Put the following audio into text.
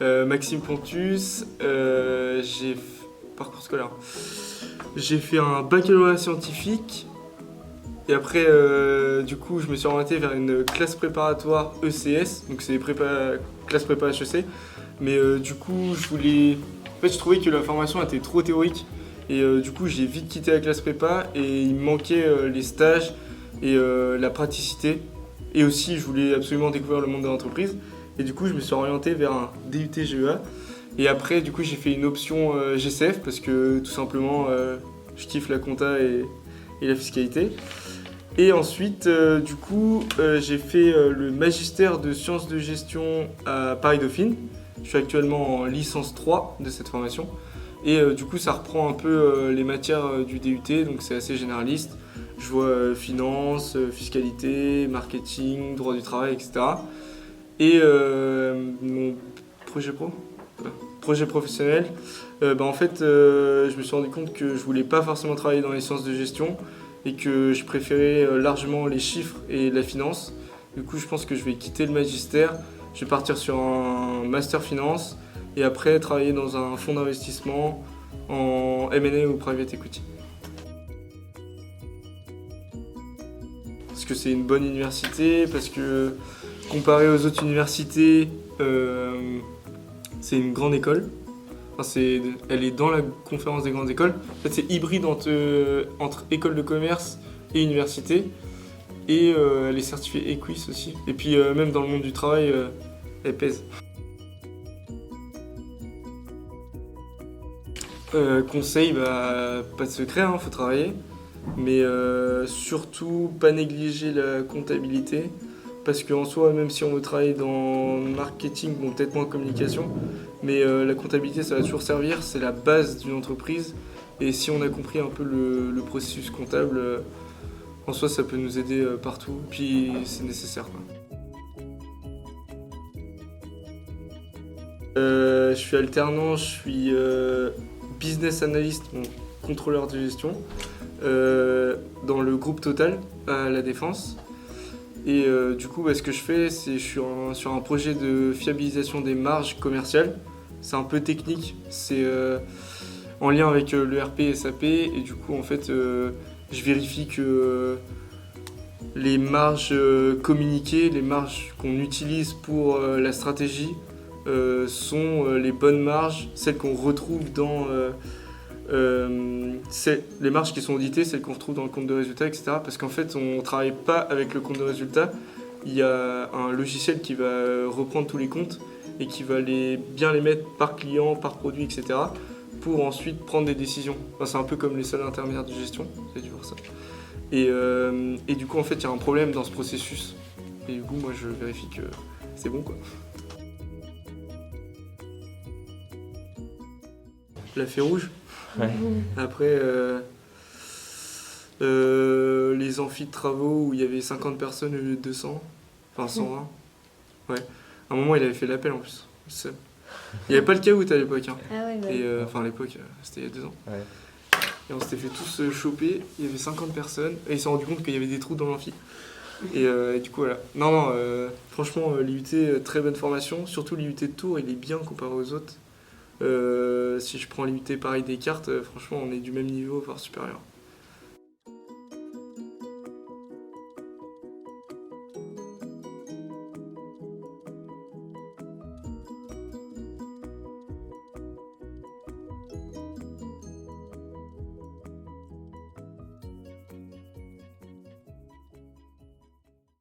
Maxime Pontus, parcours scolaire. J'ai fait un baccalauréat scientifique et après, du coup, je me suis orienté vers une classe préparatoire ECS, donc c'est classe prépa HEC. Mais du coup, en fait, je trouvais que la formation était trop théorique et du coup, j'ai vite quitté la classe prépa et il me manquait les stages et la praticité. Et aussi, je voulais absolument découvrir le monde de l'entreprise. Et du coup, je me suis orienté vers un DUT GEA. Et après, du coup, j'ai fait une option GCF parce que tout simplement, je kiffe la compta et la fiscalité. Et ensuite, du coup, j'ai fait le magistère de sciences de gestion à Paris-Dauphine. Je suis actuellement en licence 3 de cette formation. Et du coup, ça reprend un peu les matières du DUT, donc c'est assez généraliste. Je vois finance, fiscalité, marketing, droit du travail, etc. Et mon projet projet professionnel, en fait, je me suis rendu compte que je voulais pas forcément travailler dans les sciences de gestion et que je préférais largement les chiffres et la finance. Du coup, je pense que je vais quitter le magistère, je vais partir sur un master finance et après travailler dans un fonds d'investissement en M&A ou private equity. Parce que c'est une bonne université, parce que comparé aux autres universités, c'est une grande école. Enfin, elle est dans la conférence des grandes écoles. En fait, c'est hybride entre école de commerce et université. Et elle est certifiée Equis aussi. Et puis même dans le monde du travail, elle pèse. Conseil, pas de secret, faut travailler. Mais surtout, pas négliger la comptabilité. Parce qu'en soi, même si on veut travailler dans le marketing, bon, peut-être moins en communication, mais la comptabilité, ça va toujours servir. C'est la base d'une entreprise. Et si on a compris un peu le processus comptable, en soi, ça peut nous aider partout. Puis c'est nécessaire, quoi. Je suis alternant, je suis business analyst, bon, contrôleur de gestion, dans le groupe Total à La Défense. Et du coup, ce que je fais, c'est je suis sur un projet de fiabilisation des marges commerciales. C'est un peu technique, c'est en lien avec l'ERP et SAP. Et du coup, en fait, je vérifie que les marges communiquées, les marges qu'on utilise pour la stratégie, sont les bonnes marges, celles qu'on retrouve dans les marges qui sont auditées, celles qu'on retrouve dans le compte de résultat, etc. Parce qu'en fait, on ne travaille pas avec le compte de résultat. Il y a un logiciel qui va reprendre tous les comptes et qui va bien les mettre par client, par produit, etc. pour ensuite prendre des décisions. Enfin, c'est un peu comme les seuls intermédiaires de gestion, c'est du voir ça. Et du coup, en fait, il y a un problème dans ce processus. Et du coup, moi, je vérifie que c'est bon, quoi. La fée rouge. Ouais. Après, les amphis de travaux où il y avait 50 personnes au lieu de 200, enfin 120. Ouais. À un moment, il avait fait l'appel en plus. Il n'y avait pas le caout à l'époque. Hein. Ah ouais, bah. Et enfin, à l'époque, c'était il y a 2 ans. Ouais. Et on s'était fait tous choper. Il y avait 50 personnes. Et ils se sont rendus compte qu'il y avait des trous dans l'amphi. Et du coup, voilà. Non, franchement, l'IUT, très bonne formation. Surtout l'IUT de Tours, il est bien comparé aux autres. Si je prends l'IUT Paris Descartes, franchement, on est du même niveau, voire supérieur.